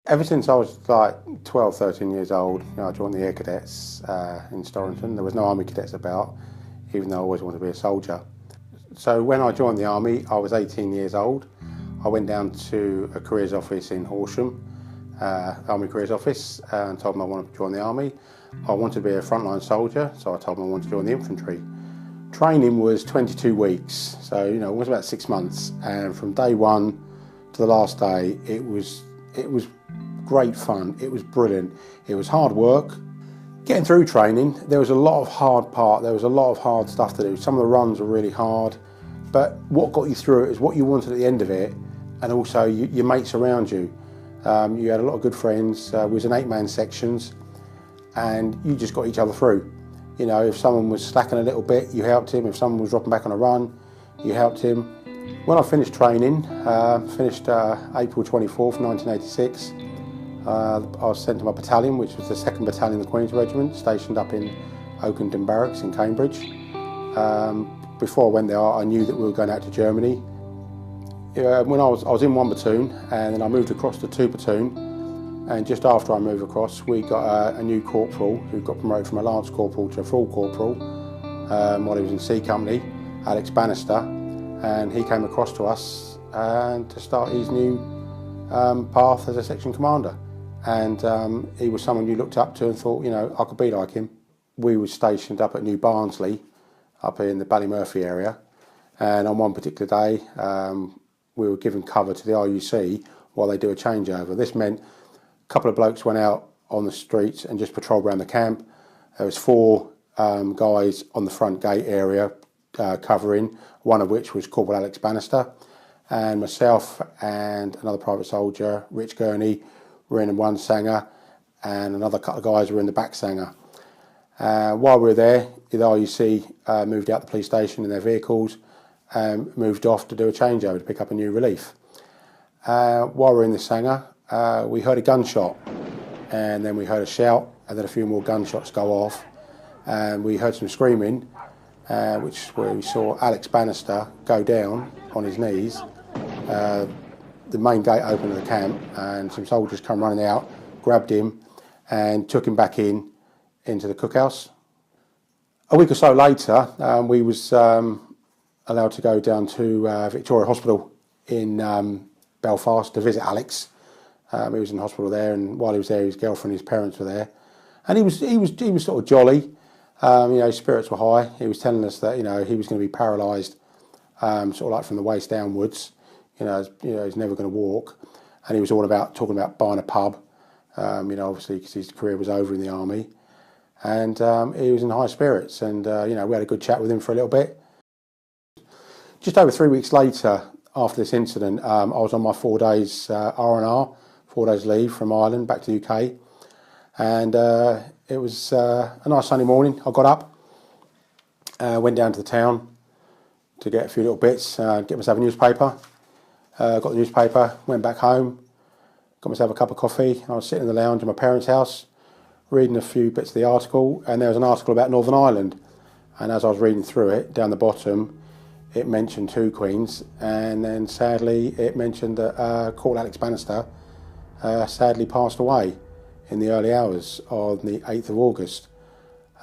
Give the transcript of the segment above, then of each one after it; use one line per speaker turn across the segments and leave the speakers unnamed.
Ever since I was like 12, 13 years old, I joined the Air Cadets in Storrington. There was no Army cadets about, even though I always wanted to be a soldier. So when I joined the Army, I was 18 years old. I went down to a careers office in Horsham, Army careers office, and told them I wanted to join the Army. I wanted to be a frontline soldier, so I told them I wanted to join the infantry. Training was 22 weeks, so it was about 6 months, and from day one to the last day, it was great fun. It was brilliant. It was hard work. Getting through training, there was a lot of there was a lot of hard stuff to do. Some of the runs were really hard, but what got you through it is what you wanted at the end of it, and also your mates around you. You had a lot of good friends. We was in 8-man sections, and you just got each other through. If someone was slacking a little bit, you helped him. If someone was dropping back on a run, you helped him. When I finished training, finished April 24th, 1986, I was sent to my battalion, which was the 2nd Battalion of the Queen's Regiment, stationed up in Oakenden Barracks in Cambridge. Before I went there, I knew that we were going out to Germany. When I was in 1 platoon, and then I moved across to 2 platoon, and just after I moved across, we got a new corporal who got promoted from a lance corporal to a full corporal while he was in C Company, Alex Bannister, and he came across to us and to start his new path as a section commander. And he was someone you looked up to and thought, I could be like him. We were stationed up at New Barnsley, up in the Ballymurphy area, and on one particular day we were given cover to the RUC while they do a changeover. This meant a couple of blokes went out on the streets and just patrolled around the camp. There was 4 guys on the front gate area covering, one of which was Corporal Alex Bannister, and myself and another private soldier, Rich Gurney, were in one sanger, and another couple of guys were in the back sanger. While we were there, the RUC moved out the police station in their vehicles and moved off to do a changeover to pick up a new relief. While we were in the sanger, we heard a gunshot, and then we heard a shout, and then a few more gunshots go off, and we heard some screaming, where we saw Alex Bannister go down on his knees. The main gate opened of the camp, and some soldiers come running out, grabbed him and took him back into the cookhouse. A week or so later, we was allowed to go down to Victoria Hospital in Belfast to visit Alex. He was in hospital there, and while he was there, his girlfriend and his parents were there, and he was sort of jolly. His spirits were high. He was telling us that he was going to be paralysed, sort of like from the waist downwards. He's never going to walk, and he was all about talking about buying a pub. Obviously because his career was over in the army, and he was in high spirits. And we had a good chat with him for a little bit. Just over 3 weeks later, after this incident, I was on my 4 days R&R, 4 days leave from Ireland back to the UK, and it was a nice sunny morning. I got up, went down to the town to get a few little bits, get myself a newspaper. Got the newspaper, went back home, got myself a cup of coffee. I was sitting in the lounge in my parents' house, reading a few bits of the article, and there was an article about Northern Ireland. And as I was reading through it, down the bottom, it mentioned 2 Queens, and then sadly it mentioned that Corporal Alex Bannister sadly passed away in the early hours on the 8th of August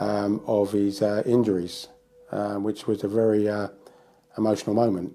of his injuries, which was a very emotional moment.